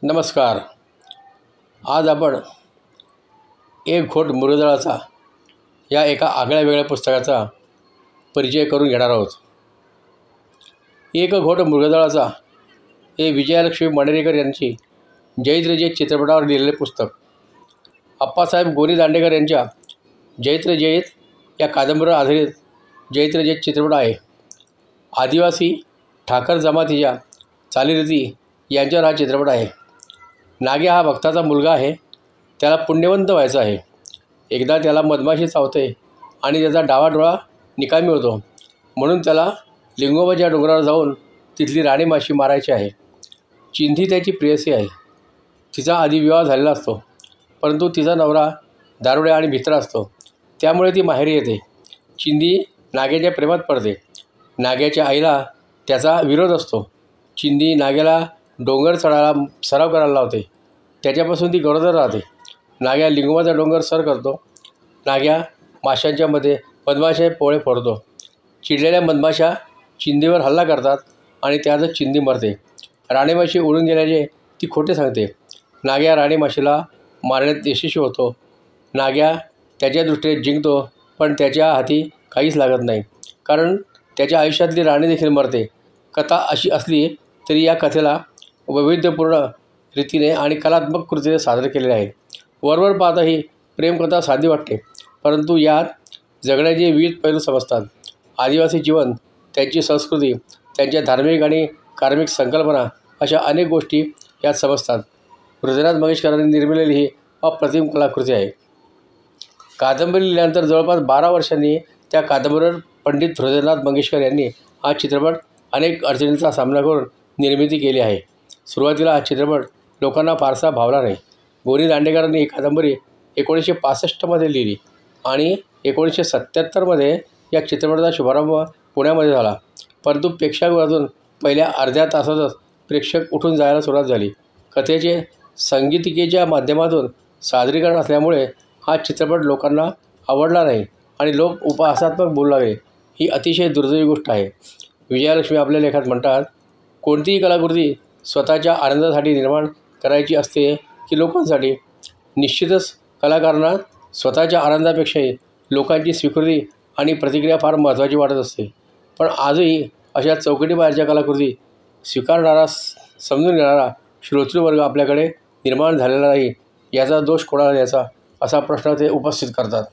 नमस्कार. आज आपण एक घोट मृगजळाचा या एका आगळ्या-वेगळ्या पुस्तकाचा परिचय करून घेणार आहोत. एक घोट मृगजळाचा हे विजयालक्ष्मी मणेरेकर यांची जैत्र जयत चित्रपटावर लिहिलेले पुस्तक. अप्पासाहेब गोनी दांडेकर यांच्या जैत्र जयत या कादंबरीवर आधारित जैत्र जयत चित्रपट आहे. आदिवासी ठाकर जमातीच्या चालीरीती यांच्यावर हा चित्रपट आहे. नाग्या हा भक्ताचा मुलगा आहे. त्याला पुण्यवंत व्हायचं आहे. एकदा त्याला मधमाशी चावते आणि त्याचा डावा डोळा निकामी होतो. म्हणून त्याला लिंगोबाच्या डोंगरावर जाऊन तिथली राणी माशी मारायची आहे. चिंधी त्याची प्रेयसी आहे. तिचा आधी विवाह झालेला असतो, परंतु तिचा नवरा दारुड्या आणि भित्रा असतो. त्यामुळे ती माहेरी येते. चिंधी नाग्याच्या प्रेमात पडते. नाग्याच्या आईला त्याचा विरोध असतो. चिंधी नाग्याला डोंगर चढायला सराव करायला लावते. त्याच्यापासून ती गरोदर राहते. नाग्या लिंगोबाचा डोंगर सर करतो. नाग्या माशांच्या मध्ये मधमाशा पोळे फोडतो. चिडलेल्या मधमाशा चिंधीवर हल्ला करतात आणि त्यातच चिंधी मरते. राणीमाशी उडून गेल्याचे ती खोटे सांगते. नाग्या राणीमाशीला मारण्यात यशस्वी होतो. नाग्या त्याच्या दृष्टीने जिंकतो, पण त्याच्या हाती काहीच लागत नाही, कारण त्याच्या आयुष्यातली राणी देखील मरते. कथा अशी असली तरी या कथेला वैविध्यपूर्ण रीतीने आणि कलात्मक कृतीने सादर केलेले आहे. वरवर पाहता ही प्रेमकथा साधी वाटते, परंतु यात जगण्याचे विविध पैलू समजतात. आदिवासी जीवन, त्यांची संस्कृती, त्यांच्या धार्मिक आणि कार्मिक संकल्पना अशा अनेक गोष्टी यात समजतात. हृदयनाथ मंगेशकरांनी निर्मिलेली ही अप्रतिम कलाकृती आहे. कादंबरी लिहिल्यानंतर जवळपास 12 वर्षांनी त्या कादंबरीवर पंडित हृदयनाथ मंगेशकर यांनी हा चित्रपट अनेक अडचणींचा सामना करून निर्मिती केली आहे. सुरुवातीला हा चित्रपट लोकांना फारसा भावला नाही. गोनी दांडेकरांनी ही कादंबरी 1965 लिहिली आणि 1977 या चित्रपटाचा शुभारंभ पुण्यामध्ये झाला. परंतु प्रेक्षागृहातून पहिल्या अर्ध्या तासातच प्रेक्षक उठून जायला सुरुवात झाली. कथेचे संगीतिकेच्या माध्यमातून सादरीकरण असल्यामुळे हा चित्रपट लोकांना आवडला नाही आणि लोक उपहासात्मक बोलू लागले. ही अतिशय दुर्दैवी गोष्ट आहे. विजयालक्ष्मी आपल्या लेखात म्हणतात, कोणतीही कलाकृती स्वतःच्या आनंदासाठी निर्माण करायची असते की लोकांसाठी? निश्चितच कलाकारांना स्वतःच्या आनंदापेक्षाही लोकांची स्वीकृती आणि प्रतिक्रिया फार महत्त्वाची वाटत असते. पण आजही अशा चौकटीबाहेरच्या कलाकृती स्वीकारणारा, समजून घेणारा श्रोतृवर्ग आपल्याकडे निर्माण झालेला नाही. याचा दोष कोणाला द्यायचा, असा प्रश्न ते उपस्थित करतात.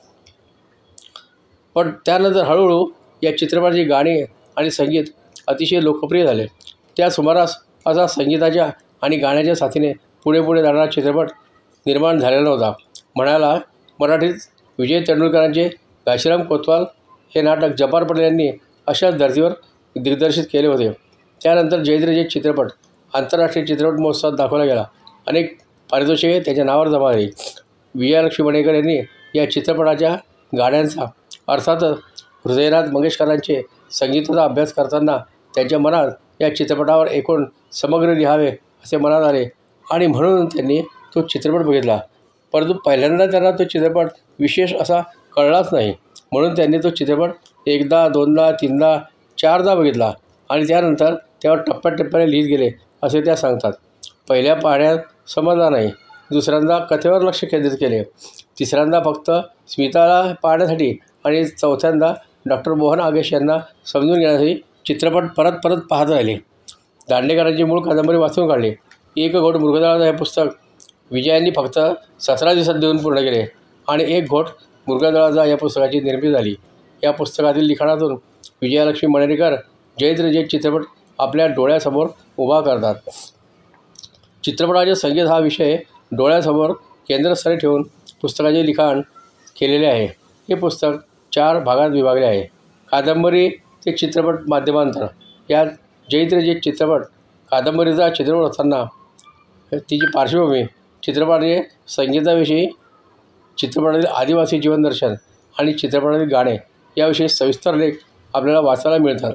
पण त्यानंतर हळूहळू या चित्रपटाची गाणी आणि संगीत अतिशय लोकप्रिय झाले. त्या सुमारास असा संगीताच्या आणि गाण्याच्या साथीने पुढे पुढे जाणारा चित्रपट निर्माण झालेला नव्हता. म्हणायला मराठीत विजय तेंडुलकरांचे घाशीराम कोतवाल हे नाटक जब्बार पटेल यांनी अशाच धर्तीवर दिग्दर्शित केले होते. त्यानंतर जैत्र जयत चित्रपट आंतरराष्ट्रीय चित्रपट महोत्सवात दाखवला गेला. अनेक पारितोषिके त्याच्या नावावर जमा झाली. विजयालक्ष्मी मणेरेकर यांनी या चित्रपटाच्या गाण्यांचा, अर्थातच हृदयनाथ मंगेशकरांचे संगीताचा अभ्यास करताना त्यांच्या मनात या चित्रपटावर एकूण समग्र लिहावे असे मनात आले आणि म्हणून त्यांनी तो चित्रपट बघितला. परंतु पहिल्यांदा त्यांना तो चित्रपट विशेष असा कळलाच नाही. म्हणून त्यांनी तो चित्रपट एकदा, दोनदा, तीनदा, चारदा बघितला आणि त्यानंतर त्यावर टप्प्याटप्प्याने लिहित गेले असे त्या सांगतात. पहिल्या पाहण्यात समजला नाही. दुसऱ्यांदा कथेवर लक्ष केंद्रित केले. तिसऱ्यांदा फक्त स्मिताला पाहण्यासाठी आणि चौथ्यांदा डॉक्टर मोहन आगेश यांना समजून घेण्यासाठी चित्रपट परत परत पाहत राहिले. दांडेकरांची मूळ कादंबरी वाचून काढली. एक घोट मृगजळाचा हे पुस्तक विजयांनी फक्त 17 दिवसात देऊन पूर्ण केले आणि एक घोट मृगजळाचा या पुस्तकाची निर्मिती झाली. या पुस्तकातील लिखाणातून विजयालक्ष्मी मणेरेकर जैत्र जयत चित्रपट आपल्या डोळ्यासमोर उभा करतात. चित्रपटाचे संगीत हा विषय डोळ्यासमोर केंद्रस्थानी ठेवून पुस्तकाचे लिखाण केलेले आहे. हे पुस्तक 4 भागात विभागले आहे. कादंबरी ते चित्रपट माध्यमांतर. यात जैत्र जयत चित्रपट कादंबरीचा चित्रपट असताना तिची पार्श्वभूमी, चित्रपटाचे संगीताविषयी, चित्रपटातील आदिवासी जीवनदर्शन आणि चित्रपटातील गाणे याविषयी सविस्तर लेख आपल्याला वाचायला मिळतात.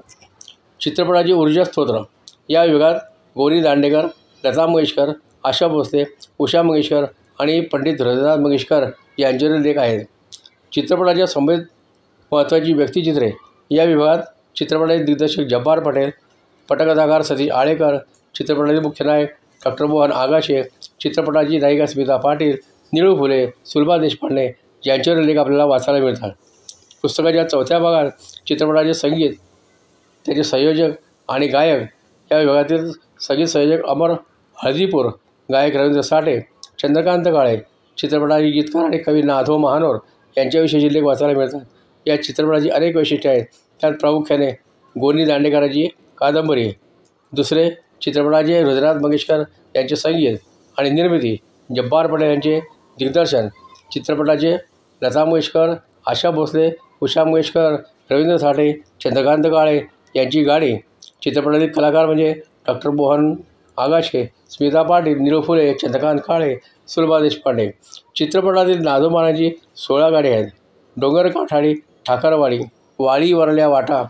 चित्रपटाची ऊर्जा स्तोत्र या विभागात गोनी दांडेकर, लता मंगेशकर, आशा भोसले, उषा मंगेशकर आणि पंडित हृदयनाथ मंगेशकर यांचे लेख आहेत. चित्रपटाच्या संबंधित महत्त्वाची व्यक्तिचित्रे या विभागात चित्रपटाचे दिग्दर्शक जब्बार पटेल, पटकथाकार सतीश आळेकर, चित्रपटाचे मुख्य नायक डॉक्टर मोहन आगाशे, चित्रपटाची नायिका स्मिता पाटील, निळू फुले, सुलभा देशपांडे यांच्यावर लेख आपल्याला वाचायला मिळतात. पुस्तकाच्या 4थ्या भागात चित्रपटाचे संगीत, त्याचे संयोजक आणि गायक या विभागातील संगीत संयोजक अमर हळदीपूर, गायक रवींद्र साठे, चंद्रकांत काळे, चित्रपटाचे गीतकार आणि कवी नाधो महानोर यांच्याविषयीचे लेख वाचायला मिळतात. या चित्रपटाची अनेक वैशिष्ट्ये आहेत. त्यात प्रामुख्याने गोनी दांडेकरांची कादंबरी, दुसरे चित्रपटाचे हृदयनाथ मंगेशकर यांचे संगीत आणि निर्मिती, जब्बार पटेल यांचे दिग्दर्शन, चित्रपटाचे लता मंगेशकर, आशा भोसले, उषा मंगेशकर, रवींद्र साठे, चंद्रकांत काळे यांची गाणी, चित्रपटातील कलाकार म्हणजे डॉक्टर मोहन आगाशे, स्मिता पाटील, निळू फुले, चंद्रकांत काळे, सुलभा देशपांडे. चित्रपटातील नादो महाराजांची 16 गाणी आहेत. डोंगर काठाडी ठाकरवाडी, वाळी वरल्या वाटा,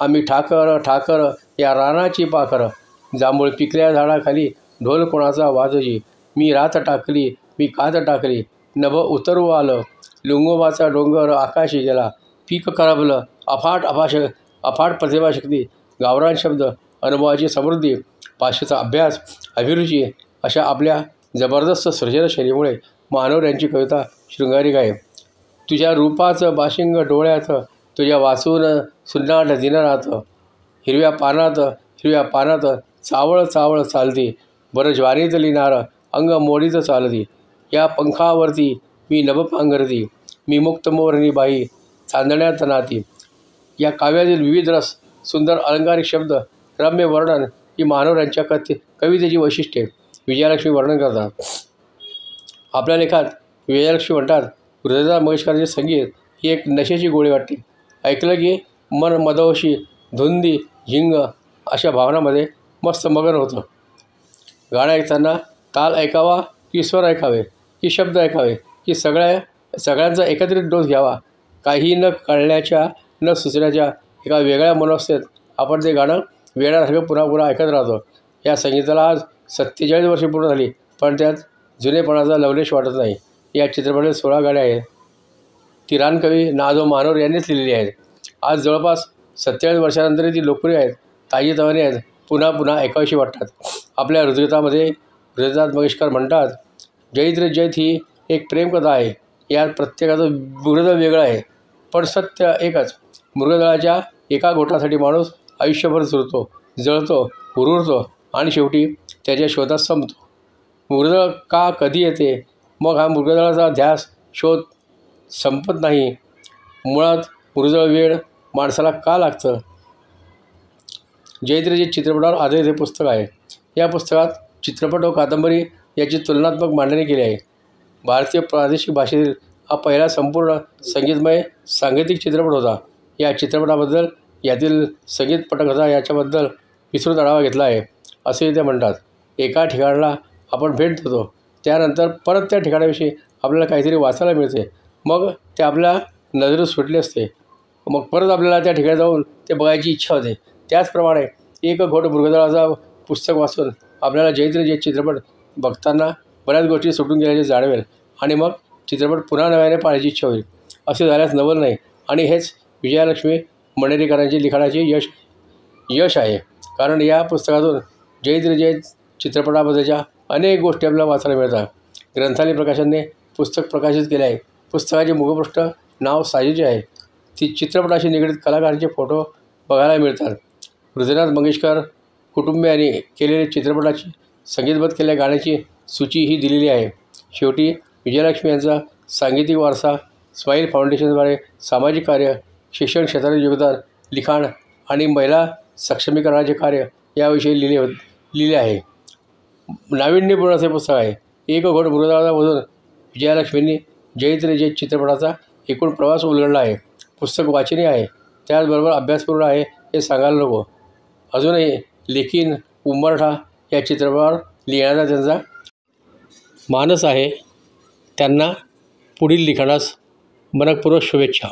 आम्ही ठाकर ठाकर या रानाची पाखर, जांभूळ पिकल्या झाडाखाली, ढोल कोणाचा वाजजी, मी रात टाकली मी कात टाकली, नभ उतरू आलं, लुंगोबाचा डोंगर आकाशी गेला, पीक करपलं, अफाट प्रतिभाशक्ती, गावरान शब्द, अनुभवाची समृद्धी, भाषेचा अभ्यास, अभिरुची अशा आपल्या जबरदस्त सृजनशैलीमुळे महानोर यांची कविता शृंगारिक आहे. तुझ्या रूपाचं बाशिंग डोळ्यात, तुझ्या वाचून सुन्नाट दिनरात, हिरव्या पानात चावळ चालती, बरं ज्वारीतली नार अंग मोडीत चालती, या पंखावरती मी नभ पांघरती, मी मुक्त मोरणी बाई चांदण्यात नाती. या काव्यातील विविध रस, सुंदर अलंकारिक शब्द, रम्य वर्णन ही महानोर यांच्या कवितेची वैशिष्ट्ये विजयालक्ष्मी वर्णन करतात. आपल्या लेखात विजयालक्ष्मी म्हणतात, हृदयनाथ मंगेशकरांचे संगीत ही एक नशेची गोळी वाटते. ऐकलं की मन मदहोशी, धुंदी, झिंग अशा भावनांमध्ये मस्त मगन होतं. गाणं ऐकताना ताल ऐकावा की स्वर ऐकावे की शब्द ऐकावे की सगळ्यांचा एकत्रित डोस घ्यावा, काही न कळण्याच्या न सुचण्याच्या एका वेगळ्या मनोवस्थेत आपण ते गाणं वेड्यासारखं पुन्हा ऐकत राहतो. या संगीताला आज 47 वर्षे पूर्ण झाली, पण त्यात जुनेपणाचा लवलेश वाटत नाही. या चित्रपटात 16 गाणी आहेत. ती रानकवी नादो महानोर यांनीच लिहिलेली आहेत. आज जवळपास 47 वर्षानंतरही ती लोकप्रिय आहेत, ताजीतवानी आहेत, पुन्हा ऐकावीशी वाटतात. आपल्या हृदयगीतामध्ये हृदयनाथ मंगेशकर म्हणतात, जैत रे जैत ही एक प्रेमकथा आहे. यात प्रत्येकाचं मृगदळ वेगळं आहे, पण सत्य एकच. मृगदळाच्या एका घोटासाठी माणूस आयुष्यभर चुरतो, जळतो, हुरहुरतो आणि शेवटी त्याच्या शोधात संपतो. मृगदळ का कधी येते, मग हा मृगदळाचा शोध संपत नाही. मुळात मृगदळ वेळ माणसाला का लागतं. जैत रे जैत चित्रपटावर आधारित हे पुस्तक आहे. या पुस्तकात चित्रपट व कादंबरी याची तुलनात्मक मांडणी केली आहे. भारतीय प्रादेशिक भाषेतील हा पहिला संपूर्ण संगीतमय सांगीतिक चित्रपट होता. या चित्रपटाबद्दल, यातील संगीत पटकथा याच्याबद्दल विस्तृत आढावा घेतला आहे असेही ते म्हणतात. एका ठिकाणाला आपण भेट देतो, त्यानंतर परत त्या ठिकाणाविषयी आपल्याला काहीतरी वाचायला मिळते, मग ते आपल्या नजरेत सुटले असते, मग परत आपल्याला त्या ठिकाणी जाऊन ते बघायची इच्छा होते. त्याचप्रमाणे एक घोट मृगदळाचा पुस्तक वाचून आपल्याला जैत रे जैत चित्रपट बघताना बऱ्याच गोष्टी सुटून गेल्याचे जाणवेल आणि मग चित्रपट पुन्हा नव्याने पाहण्याची इच्छा होईल. असे झाल्यास नवल नाही. आणि हेच विजयालक्ष्मी मंडेरीकरांची लिखाणाचे यश आहे. कारण या पुस्तकातून जैत रे जैत चित्रपटाबद्दलच्या अनेक गोष्टी आपल्याला वाचायला मिळतात. ग्रंथालय प्रकाशनने पुस्तक प्रकाशित केले आहे. पुस्तकाचे मुखपृष्ठ नाव साजेचे आहे. ती चित्रपटाशी निगडीत कलाकारांचे फोटो बघायला मिळतात. हृदयनाथ मंगेशकर कुटुंबियांनी केलेले चित्रपटाची संगीतबद्ध केलेल्या गाण्याची सूची ही दिलेली आहे. शेवटी विजयालक्ष्मी यांचा सांगीतिक वारसा, स्माईल फाउंडेशनद्वारे सामाजिक कार्य, शिक्षण क्षेत्रातील योगदान, लिखाण आणि महिला सक्षमीकरणाचे कार्य याविषयी लिहिले आहे. नाविन्यपूर्ण असे पुस्तक आहे. एक घोट मृगदळामधून विजयालक्ष्मींनी जैत रे जैत चित्रपटाचा एकूण प्रवास उलगडला आहे. पुस्तक वाचनीय आहे, त्याचबरोबर अभ्यासपूर्ण आहे हे सांगायला नको. अजूनही लेखीन उंबरठा या चित्रपटावर लिहिण्याचा त्यांचा मानस आहे. त्यांना पुढील लिखाणास मनःपूर्वक शुभेच्छा.